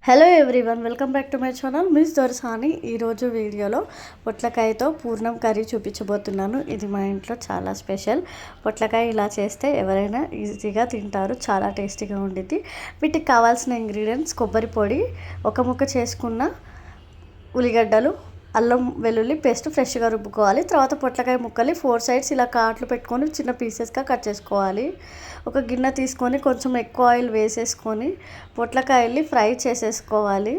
Hello everyone, welcome back to my channel miss Dorasani. ఈరోజు వీడియోలో పొట్లకాయతో పూర్ణం కర్రీ చూపించబోతున్నాను. ఇది మా ఇంట్లో చాలా స్పెషల్. పొట్లకాయ ఇలా చేస్తే ఎవరైనా ఈజీగా తింటారు, చాలా టేస్టీగా ఉండిద్ది. వీటికి కావాల్సిన ఇంగ్రీడియంట్స్: కొబ్బరి పొడి, ఒక ముక్క చేసుకున్న ఉల్లిగడ్డలు, అల్లం వెల్లుల్లి పేస్ట్ ఫ్రెష్గా రుబ్బుకోవాలి. తర్వాత పొట్లకాయ ముక్కలు 4 సైడ్స్ ఇలా కాట్లు పెట్టుకొని చిన్న పీసెస్గా కట్ చేసుకోవాలి. ఒక గిన్నె తీసుకొని కొంచెం ఎక్కువ ఆయిల్ వేసేసుకొని పొట్లకాయల్ని ఫ్రై చేసేసుకోవాలి.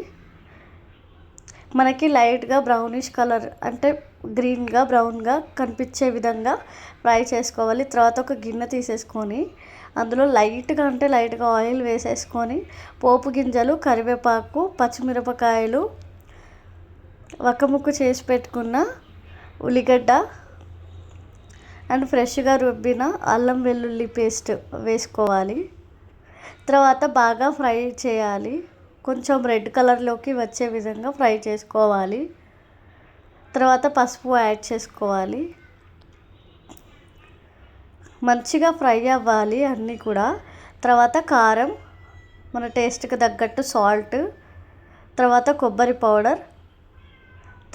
మనకి లైట్గా బ్రౌనిష్ కలర్, అంటే గ్రీన్గా బ్రౌన్గా కనిపించే విధంగా ఫ్రై చేసుకోవాలి. తర్వాత ఒక గిన్నె తీసేసుకొని అందులో లైట్గా ఆయిల్ వేసేసుకొని పోపు గింజలు, కరివేపాకు, పచ్చిమిరపకాయలు, ఒక ముక్క చేసి పెట్టుకున్న ఉల్లిగడ్డ అండ్ ఫ్రెష్గా రుబ్బిన అల్లం వెల్లుల్లి పేస్ట్ వేసుకోవాలి. తర్వాత బాగా ఫ్రై చేయాలి. కొంచెం రెడ్ కలర్లోకి వచ్చే విధంగా ఫ్రై చేసుకోవాలి. తర్వాత పసుపు యాడ్ చేసుకోవాలి. మంచిగా ఫ్రై అవ్వాలి అన్నీ కూడా. తర్వాత కారం, మన టేస్ట్కి తగ్గట్టు సాల్ట్, తర్వాత కొబ్బరి పౌడర్,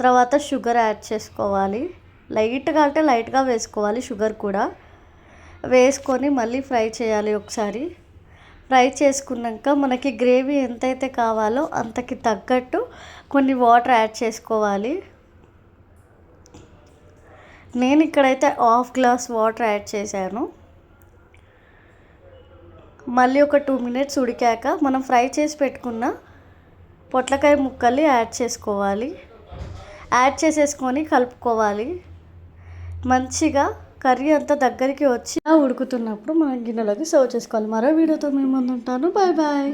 తర్వాత షుగర్ యాడ్ చేసుకోవాలి. లైట్గా వేసుకోవాలి షుగర్ కూడా. వేసుకొని మళ్ళీ ఫ్రై చేయాలి ఒకసారి. ఫ్రై చేసుకున్నాక మనకి గ్రేవీ ఎంతైతే కావాలో అంతకి తగ్గట్టు కొన్ని వాటర్ యాడ్ చేసుకోవాలి. నేను ఇక్కడైతే 1/2 గ్లాస్ వాటర్ యాడ్ చేశాను. మళ్ళీ ఒక 2 మినిట్స్ ఉడికాక మనం ఫ్రై చేసి పెట్టుకున్న పొట్లకాయ ముక్కల్ని యాడ్ చేసుకోవాలి. యాడ్ చేసేసుకొని కలుపుకోవాలి. మంచిగా కర్రీ అంతా దగ్గరికి వచ్చి ఉడుకుతున్నప్పుడు మనం గిన్నెలోకి సర్వ్ చేసుకోవాలి. మరో వీడియోతో మేము ముందుంటాను. Bye bye.